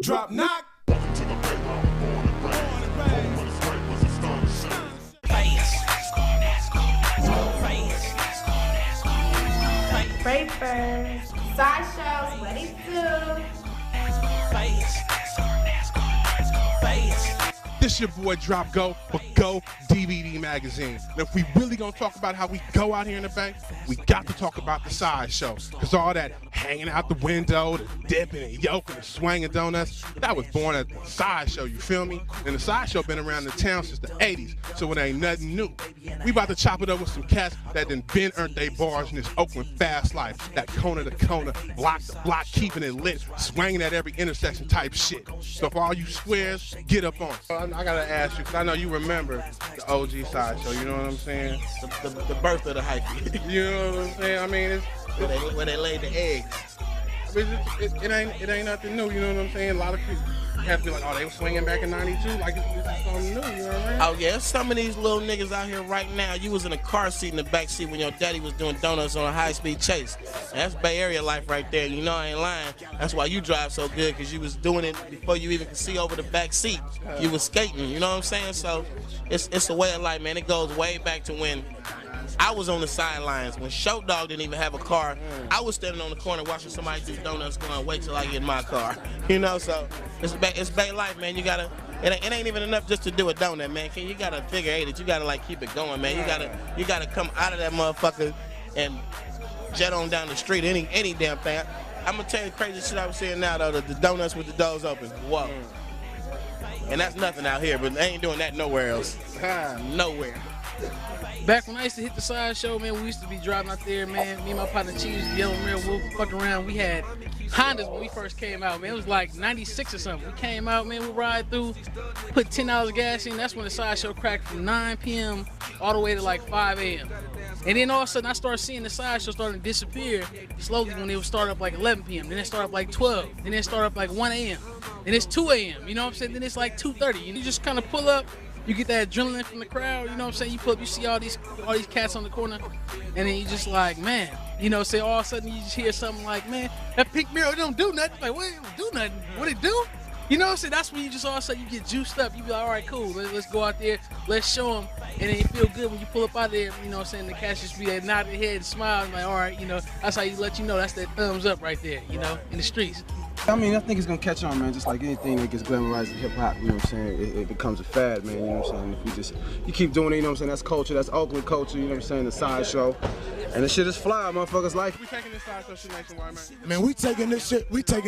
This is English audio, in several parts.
Drop knock. Rapers, sideshows, what it do? This your boy Drop Go for Go DVD Magazine. And if we really gonna talk about how we go out here in the Bay, we got to talk about the sideshow. Cause all that hanging out the window, the dipping and yoking and swinging donuts, that was born at the sideshow, you feel me? And the sideshow been around the town since the 80s, so it ain't nothing new. We about to chop it up with some cats that done been earned their bars in this Oakland fast life. That corner to corner, block to block, keeping it lit, swinging at every intersection type shit. So for all you squares, get up on it. I gotta ask you, cause I know you remember the OG sideshow, you know what I'm saying? The birth of the hyphy. You know what I'm saying? I mean, it's where they laid the eggs. I mean, it ain't nothing new, you know what I'm saying? A lot of people have to be like, oh, they were swinging back in '92, like it's something new, you know what I mean? Oh yeah, some of these little niggas out here right now, you was in a car seat in the back seat when your daddy was doing donuts on a high-speed chase. That's Bay Area life right there, you know I ain't lying. That's why you drive so good, because you was doing it before you even could see over the back seat. You was skating, you know what I'm saying? So it's a way of life, man. It goes way back to when I was on the sidelines. When Show Dog didn't even have a car, I was standing on the corner watching somebody do donuts going, wait till I get in my car. You know, so it's Bay life, man. You gotta, it ain't even enough just to do a donut, man. You gotta figure it. You gotta like keep it going, man. You gotta come out of that motherfucker and jet on down the street, any damn thing. I'm gonna tell you the crazy shit I was seeing now though, the donuts with the doors open. Whoa. And that's nothing out here, but they ain't doing that nowhere else. Nowhere. Back when I used to hit the sideshow, man, we used to be driving out there, man. Me and my partner Cheese, Yellow Mirror, we'll fuck around. We had Hondas when we first came out, man. It was like 96 or something. We came out, man, we ride through, put $10 of gas in. That's when the sideshow cracked from 9 p.m. all the way to like 5 a.m. And then all of a sudden I started seeing the sideshow starting to disappear slowly when it would start up like 11 p.m. Then it started up like 12. Then it started up like 1 a.m. Then it's 2 a.m. You know what I'm saying? Then it's like 2:30. And you just kind of pull up. You get that adrenaline from the crowd, you know what I'm saying? You pull up, you see all these cats on the corner, and then you just like, man, you know, say all of a sudden you just hear something like, man, that pink mirror don't do nothing. Like, what, it don't do nothing? What it do? You know what I'm saying? That's when you just all of a sudden you get juiced up. You be like, all right, cool, let's go out there, let's show them. And then you feel good when you pull up out there, you know what I'm saying? The cats just be there, nod their head and smile, and like, all right, you know, that's how you let you know that's that thumbs up right there, you know, in the streets. I mean, I think it's gonna catch on, man. Just like anything that gets glamorized in hip hop, you know what I'm saying? It becomes a fad, man. You know what I'm saying? If you keep doing it, you know what I'm saying? That's culture. That's Oakland culture. You know what I'm saying? The sideshow, and the shit is fly, motherfuckers. Life. We taking this sideshow shit nationwide, man. Man, we taking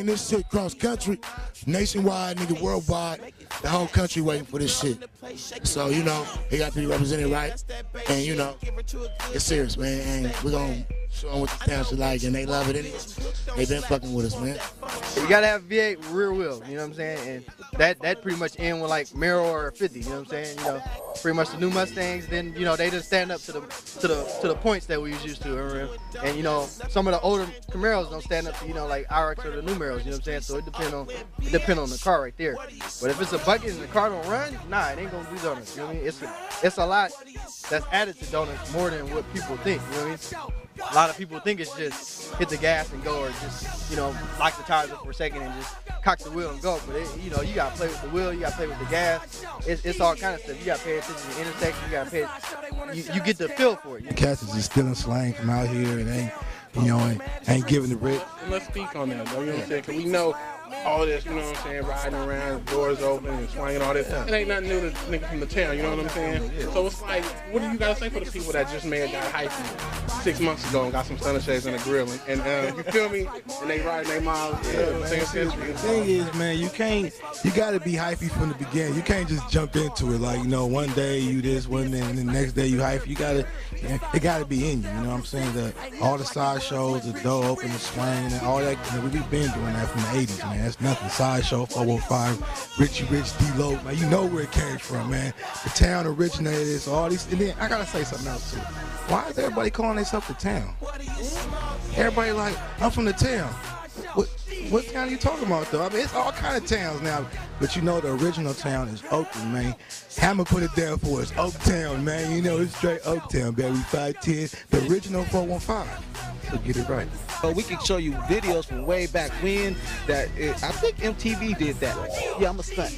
this shit cross country, nationwide, nigga, worldwide. The whole country waiting for this shit. So you know, it got to be represented right, and you know, it's serious, man. And we gonna show them what the town should like, and they love it. They been fucking with us, man. You gotta have V8 rear wheel, you know what I'm saying? And that pretty much end with like Maro or 50, you know what I'm saying? You know, pretty much the new Mustangs, then you know they just stand up to the points that we was used to, and you know some of the older Camaros don't stand up to, you know, like RX or the new Maros, you know what I'm saying? So it depend on the car right there. But if it's a bucket and the car don't run, nah, it ain't gonna do donuts. You know what I mean? It's a lot that's added to donuts more than what people think. You know what I mean? A lot of people think it's just hit the gas and go, or just, you know, lock the tires up for a second and just cock the wheel and go. But you know, you gotta play with the wheel, you gotta play with the gas. It's all kind of stuff. You gotta pay attention to the intersection. You gotta pay. You get the feel for it. Cats is just stealing slang from out here and ain't giving the rip. Let's speak on that, though. You know what I'm saying? Cause we know all this, you know what I'm saying, riding around, doors open and swinging all this. It ain't nothing new to niggas from the town, you know what I'm saying? So it's like, what do you gotta say for the people that just may have got hyped 6 months ago and got some stunner shades in the grill and you feel me? And they riding their miles, you know what I'm saying? The thing is, man, you gotta be hypey from the beginning. You can't just jump into it like, you know, one day you this, one day, and the next day you hypey. It gotta be in you, you know what I'm saying? All the side shows, the door open, the swing, and all that, you know, we've been doing that from the 80s, man. That's nothing. Sideshow, 405, Richie Rich, D-Lo, man, you know where it came from, man. The town originated this, all these, and then I gotta say something else too. Why is everybody calling themselves the town? Everybody like, I'm from the town. What town are you talking about though? I mean, it's all kind of towns now, but you know the original town is Oakland, man. Hammer put it down for us, Oaktown, man. You know, it's straight Oaktown, baby, 510, the original 415. So get it right. But we can show you videos from way back when I think MTV did that. Yeah, I'm a stunt.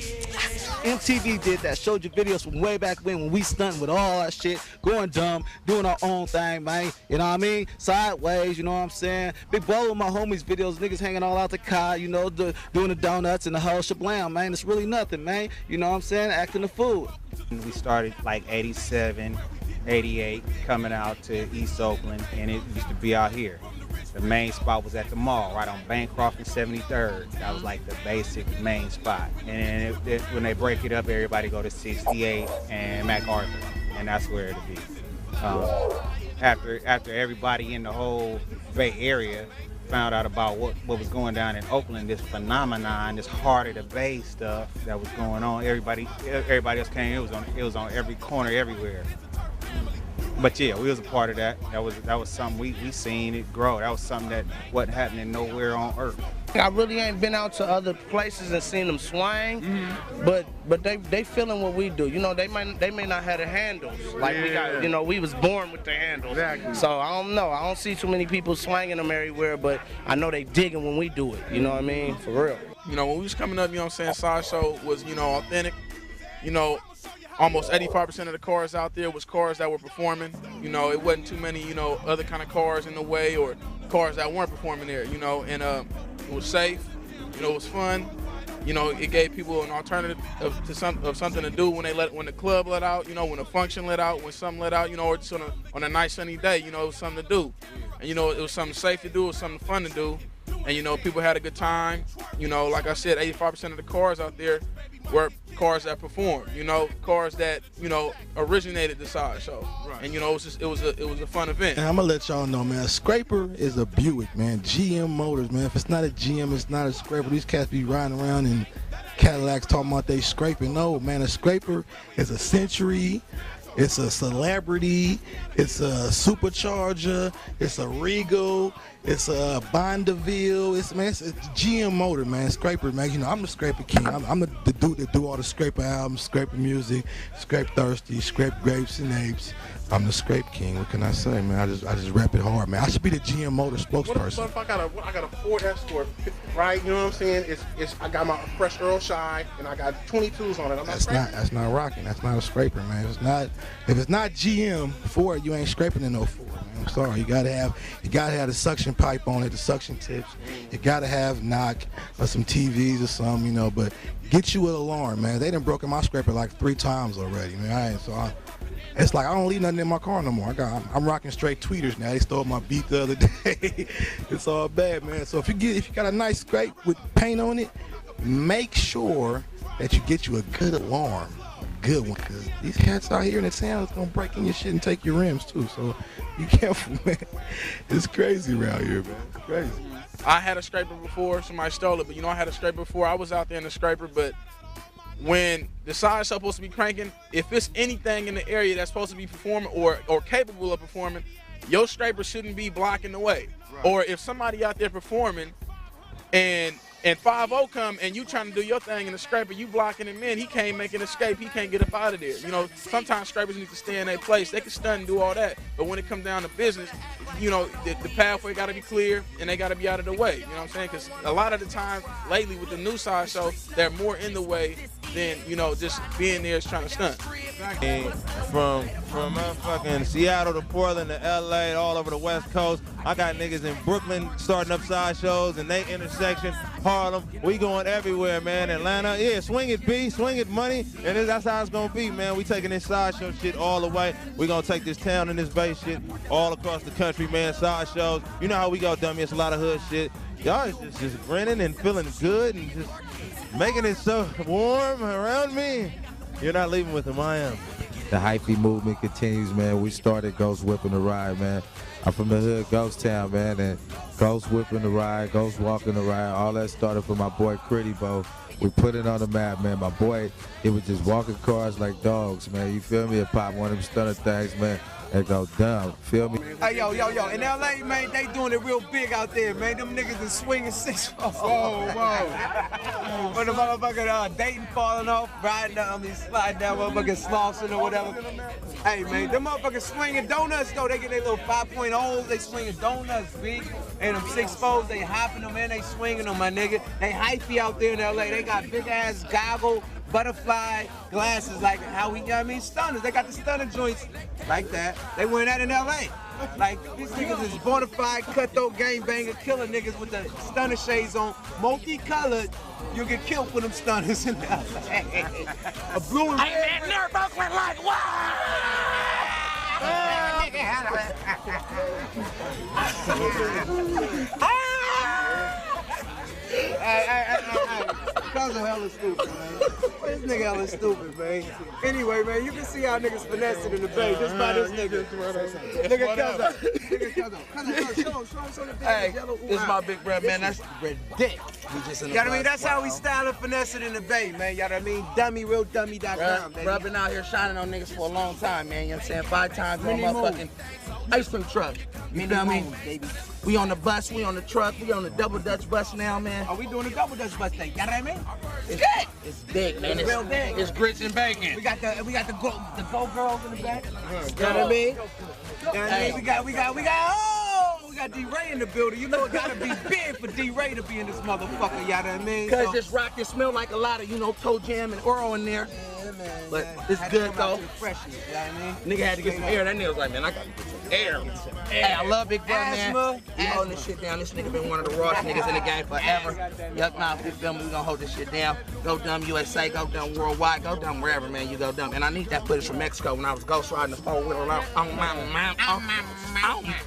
MTV did that, showed you videos from way back when we stunting with all that shit, going dumb, doing our own thing, man. You know what I mean? Sideways, you know what I'm saying? Big Bolo with my homies videos, niggas hanging all out the car, you know, doing the donuts and the whole shablam, man. It's really nothing, man. You know what I'm saying? Acting the fool. We started like 87, 88, coming out to East Oakland, and it used to be out here. The main spot was at the mall, right on Bancroft and 73rd. That was like the basic main spot. And then when they break it up, everybody go to 68 and MacArthur, and that's where it'll be. After everybody in the whole Bay Area found out about what was going down in Oakland, this phenomenon, this heart of the Bay stuff that was going on, everybody else came. It was on every corner, everywhere. But yeah, we was a part of that. That was something we seen it grow. That was something that wasn't happening nowhere on earth. I really ain't been out to other places and seen them swing, but they feeling what we do. You know, they may not have the handles like we got. You know, we was born with the handles. Exactly. So I don't know. I don't see too many people swinging them everywhere, but I know they digging when we do it. You know what I mean? For real. You know, when we was coming up, you know what I'm saying, Sideshow was, you know, authentic. You know, almost 85% of the cars out there was cars that were performing. You know, it wasn't too many, you know, other kind of cars in the way or cars that weren't performing there, you know, and it was safe, you know, it was fun. You know, it gave people an alternative of something to do when the club let out, you know, when the function let out, when something let out, you know, or just on a nice sunny day, you know, it was something to do. And, you know, it was something safe to do, it was something fun to do. And, you know, people had a good time. You know, like I said, 85% of the cars out there were cars that performed, you know, cars that, you know, originated the Sideshow. Right. And, you know, it was a fun event. And I'm gonna let y'all know, man, a scraper is a Buick, man. GM Motors, man. If it's not a GM, it's not a scraper. These cats be riding around in Cadillacs talking about they scraping. No, man, a scraper is a Century. It's a Celebrity, it's a Supercharger, it's a Regal, it's a Bonneville, it's GM Motor, man, scraper, man. You know, I'm the scraper king. I'm the dude that do all the scraper albums, scraper music, scrape thirsty, scrape grapes and apes. I'm the scrape king. What can I say, man? I just rap it hard, man. I should be the GM Motor spokesperson. What if I got a Ford Escort, right? You know what I'm saying? I got my fresh Earl Shy and I got 22s on it. That's not rocking. That's not a scraper, man. If it's not GM Ford, you ain't scraping in no Ford, man. I'm sorry. You gotta have the suction pipe on it, the suction tips. You gotta have knock or some TVs or something, you know. But get you an alarm, man. They done broken my scraper like 3 times already, man. It's like I don't leave nothing in my car no more. I'm rocking straight tweeters now. They stole my beat the other day. It's all bad, man. So if you got a nice scrape with paint on it, make sure that you get you a good alarm, a good one, because these cats out here in the town is gonna break in your shit and take your rims too. So be careful, man. It's crazy around here, man. It's crazy. I had a scraper before. Somebody stole it, but you know I had a scraper before. I was out there in the scraper, but when the Sideshow supposed to be cranking, if it's anything in the area that's supposed to be performing or capable of performing, your scraper shouldn't be blocking the way. Right. Or if somebody out there performing and 5-0 come and you trying to do your thing in the scraper, you blocking him in, he can't make an escape, he can't get up out of there. You know, sometimes scrapers need to stay in their place. They can stunt and do all that, but when it comes down to business, you know, the pathway got to be clear and they got to be out of the way. You know what I'm saying? Because a lot of the times lately with the new Sideshow, they're more in the way than, you know, just being there is trying to stunt. And from motherfucking Seattle to Portland to LA, all over the West Coast, I got niggas in Brooklyn starting up Sideshows and they intersection, Harlem, we going everywhere, man. Atlanta, yeah, swing it, B, swing it, money, and that's how it's gonna be, man. We taking this Sideshow shit all the way. We gonna take this town and this Bay shit all across the country, man. Sideshows, you know how we go, dummy. It's a lot of hood shit. Y'all is just grinning and feeling good and just making it so warm around me. You're not leaving with them, I am. The hyphy movement continues, man. We started Ghost Whipping the Ride, man. I'm from the hood, Ghost Town, man, and Ghost Whipping the Ride, Ghost Walking the Ride, all that started from my boy Critty Bo. We put it on the map, man. My boy, he was just walking cars like dogs, man. You feel me? And pop one of them stunner things, man. and go dumb. Feel me? Hey, yo. In LA, man, they doing it real big out there, man. Them niggas is swinging 6 foot. When the motherfucking Dayton falling off, sliding down motherfucking Slauson or whatever. Hey, man, them motherfuckers swinging donuts, though. They get their little 5.0s, they swinging donuts, B. And them 6'4s, they hopping them in, they swinging them, my nigga. They hypey out there in LA. They got big ass goggle, butterfly glasses, like how we, you know what I mean? Stunners. They got the stunner joints like that. They wearing that in LA. Like, these niggas is bona fide, cutthroat, gangbanger, killer niggas with the stunner shades on, multicolored. You'll get killed for them stunners in LA. A blue and red. Hey, man, Nerf Oakland like, wow! Hey. Cousin hella stupid, man. This nigga hella stupid, man. Anyway, man, you can see how niggas finesse it in the Bay just by this nigga. Nigga, show him the Hey, yellow. this is my big brother, man. That's ridiculous. We just in the You know what I mean? That's how we wow. style and finesse it in the Bay, man. You know what I mean? Dummy, realdummy.com, baby. Bro, been out here shining on niggas for a long time, man. You know what I'm saying? 5 times on motherfucking ice cream truck. You know what I mean? Baby. We on the bus, we on the truck, we on the double Dutch bus now, man. Are we doing a double Dutch bus thing? You know what I mean? It's It's big, man. It's real big. It's grits and bacon. We got the go girls in the back. You know what I mean? You know what I mean? We got D-Ray in the building. You know it gotta be big for D-Ray to be in this motherfucker, you know what I mean? Cause this rock can smell like a lot of, toe jam and oil in there. Yeah, man. But it's good though. Freshness, you know what I mean? Nigga had to get some air. That nigga was like, man, I gotta get some air. Hey, I love Big Brother, man. We holding this shit down. This nigga been one of the rawest niggas in the game forever. Yuck, nah, if you feel me, we gonna hold this shit down. Go dumb USA, go dumb worldwide, go dumb wherever, man. You go dumb. And I need that footage from Mexico when I was ghost riding the 4-wheeler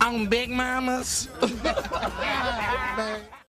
on Big Mamas.